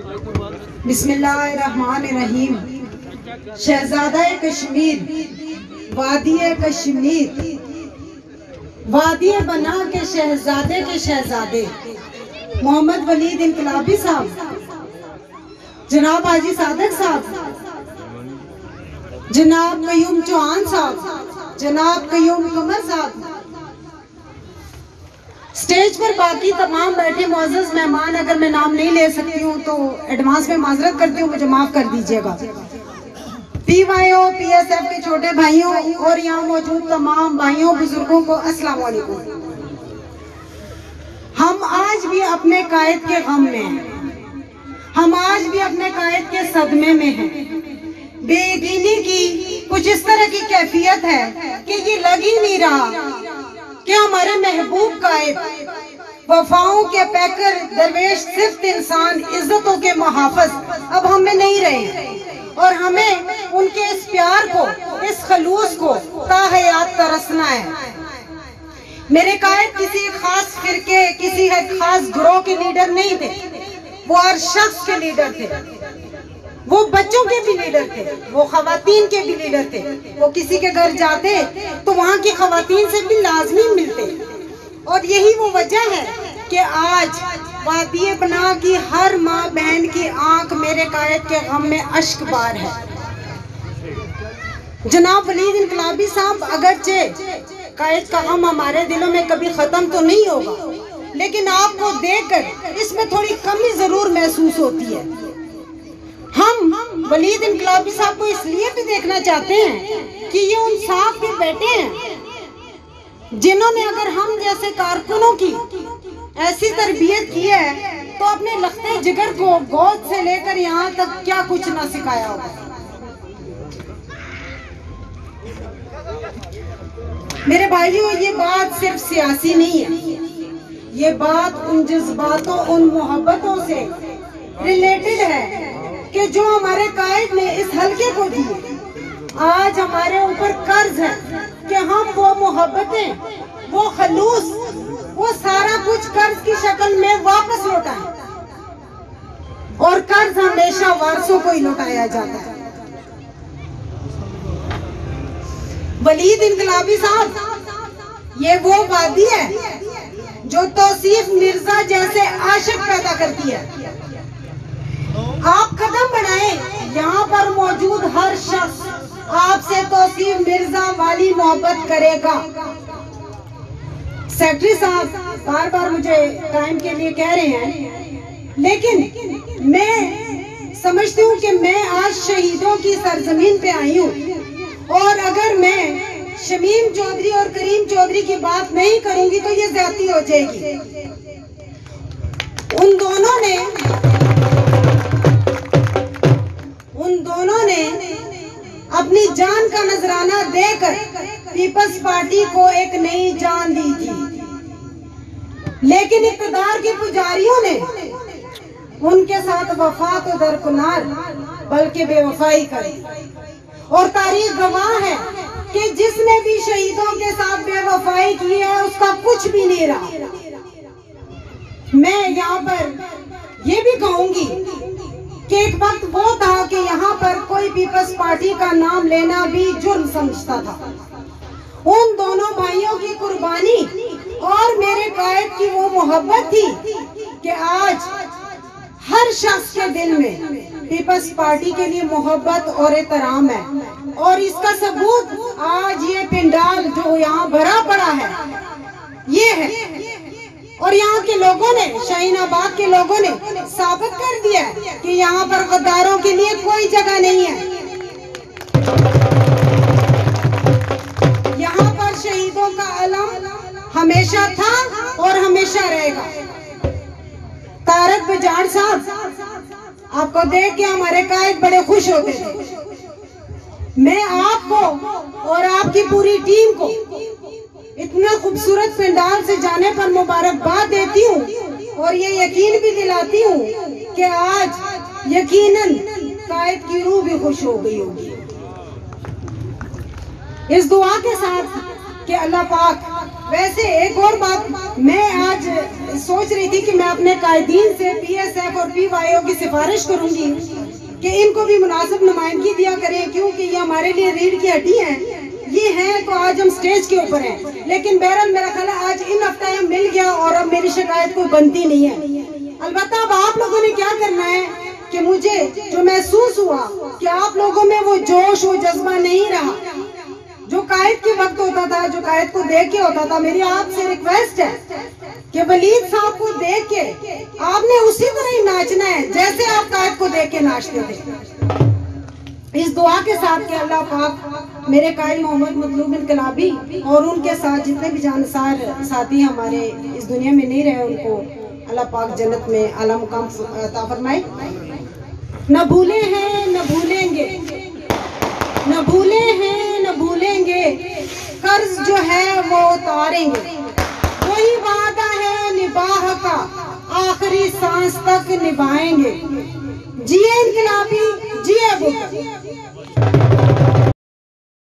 बिस्मिल्लाहिर्रहमानिर्रहीम। शहजादा कश्मीर, वादिये कश्मीर, वादिये बना के शहजादे के शहजादे मोहम्मद वलीद इनकलाबी साहब, जनाब हाजी सादक साहब, जनाब कयूम चौहान साहब, जनाब कयूम कमर साहब, स्टेज पर बाकी तमाम बैठे मुअज़्ज़ज़ मेहमान, अगर मैं नाम नहीं ले सकती हूँ तो एडवांस में माजरत करती हूँ, मुझे माफ कर दीजिएगा। पीवाईओ पीएसएफ के छोटे भाइयों और यहाँ मौजूद तमाम भाइयों बुजुर्गों को अस्सलाम वालेकुम। हम आज भी अपने कायद के गम में हैं, हम आज भी अपने कायद के सदमे में हैं। बेयकीनी की कुछ इस तरह की कैफियत है कि ये लग ही नहीं रहा कि हमारे महबूब कायद, वफाओं के पैकर दरवेश, सिर्फ इंसान, इज्जतों के मुहाफिज अब हमें नहीं रहे और हमें उनके इस प्यार को, इस खलूस को ताहयात तरसना है। मेरे कायद किसी खास फिरके, किसी खास ग्रोह के लीडर नहीं थे, वो हर शख्स के लीडर थे। वो बच्चों के भी लीडर थे, वो खवातीन के भी लीडर थे। वो किसी के घर जाते तो वहाँ की खवातीन से भी लाजमी मिलते और यही वो वजह है कि आज वादिये बना की हर माँ बहन की आंख मेरे कायद के गम में अश्क बार है। जनाब वलीद इनकलाबी साहब, अगरचे कायद का गम हमारे दिलों में कभी खत्म तो नहीं होगा, लेकिन आपको देखकर इसमें थोड़ी कमी जरूर महसूस होती है। हम वलीद इनकलाबी साहब को इसलिए भी देखना चाहते हैं कि ये उन साहब के बेटे हैं जिन्होंने अगर हम जैसे कारकुनों की ऐसी तरबियत की है तो अपने लखते जिगर को गोद से लेकर यहाँ तक क्या कुछ ना सिखाया होगा। मेरे भाइयों, ये बात सिर्फ सियासी नहीं है, ये बात उन जज्बातों, उन मोहब्बतों से रिलेटेड है कि जो हमारे कायद ने इस हल्के को दिए। आज हमारे ऊपर कर्ज है कि हम वो मोहब्बतें, वो खलूस, वो सारा कुछ कर्ज की शक्ल में वापस लौटाएं और कर्ज हमेशा वारसों को ही लौटाया जाता है। वलीद इनकलाबी साहब, ये वो वादी है जो तौसीफ मिर्जा जैसे आशिक पैदा करती है। आप कदम बढ़ाएं, यहाँ पर मौजूद हर शख्स आपसे तौसीफ मिर्जा वाली मोहब्बत करेगा। सेक्रेटरी साहब बार बार मुझे टाइम के लिए कह रहे हैं, लेकिन मैं समझती हूँ कि मैं आज शहीदों की सरजमीन पे आई हूँ और अगर मैं शमीम चौधरी और करीम चौधरी की बात नहीं करूंगी तो ये ज्यादती हो जाएगी। उन दोनों ने अपनी जान का नजराना देकर पीपल्स पार्टी को एक नई जान दी थी, लेकिन इक़्तिदार के पुजारियों ने उनके साथ वफा तो दरकिनार बल्कि बेवफाई करी और तारीख गवाह है कि जिसने भी शहीदों के साथ बेवफाई की है उसका कुछ भी नहीं रहा। मैं यहाँ पर ये भी कहूंगी कि एक वक्त वो था कि यहाँ पर कोई पीपल्स पार्टी का नाम लेना भी जुर्म समझता था। उन दोनों भाइयों की कुर्बानी और मेरे कायद की वो मोहब्बत थी कि आज हर शख्स के दिल में पीपल्स पार्टी के लिए मोहब्बत और एहतराम है और इसका सबूत आज ये पिंडाल जो यहाँ भरा पड़ा है ये है। और यहाँ के लोगों ने, शाहीनाबाद के लोगों ने साबित कर दिया है कि यहाँ पर गद्दारों के लिए कोई जगह नहीं है। यहाँ पर शहीदों का अलम हमेशा था और हमेशा रहेगा। तारक बजाड़ साहब, आपको देख के हमारे कायद बड़े खुश होते थे। मैं आपको और आपकी पूरी टीम को इतना खूबसूरत पंडाल से जाने पर मुबारकबाद देती हूँ और ये यकीन भी दिलाती हूँ कि आज यकीनन कायद की रूह भी खुश हो गई होगी। इस दुआ के साथ कि अल्लाह पाक, वैसे एक और बात, मैं आज सोच रही थी कि मैं अपने कायदीन से PSF और PYO की सिफारिश करूंगी कि इनको भी मुनासिब नुमाइंदगी दिया करें, क्योंकि ये हमारे लिए रीढ़ की हड्डी है। ये हैं तो आज हम स्टेज के ऊपर हैं, लेकिन बहरहाल मेरा ख्याल है आज इन टाइम मिल गया और अब मेरी शिकायत कोई बनती नहीं है। अलबत्ता अब आप लोगों ने क्या करना है कि मुझे जो महसूस हुआ कि आप लोगों में वो जोश, वो जज्बा नहीं रहा जो कायद के वक्त होता था, जो कायद को देख के होता था। मेरी आपसे रिक्वेस्ट है कि वलीद साहब को देख के आपने उसी तरह ही नाचना है जैसे आप कायद को देख के नाचते थे। इस दुआ के साथ कि अल्लाह पाक मेरे कायल मोहम्मद मतलूब इनकलाबी और उनके साथ जितने भी जानसार साथी हमारे इस दुनिया में नहीं रहे, उनको अल्लाह पाक जन्नत में आला मुकाम अता फरमाए। न भूले हैं न भूलेंगे, न भूले हैं न भूलेंगे, कर्ज जो है वो उतारेंगे, वही वादा है निबाह का, आखिरी सांस तक निभाएंगे। जिए इनकलाबी, जिए वो।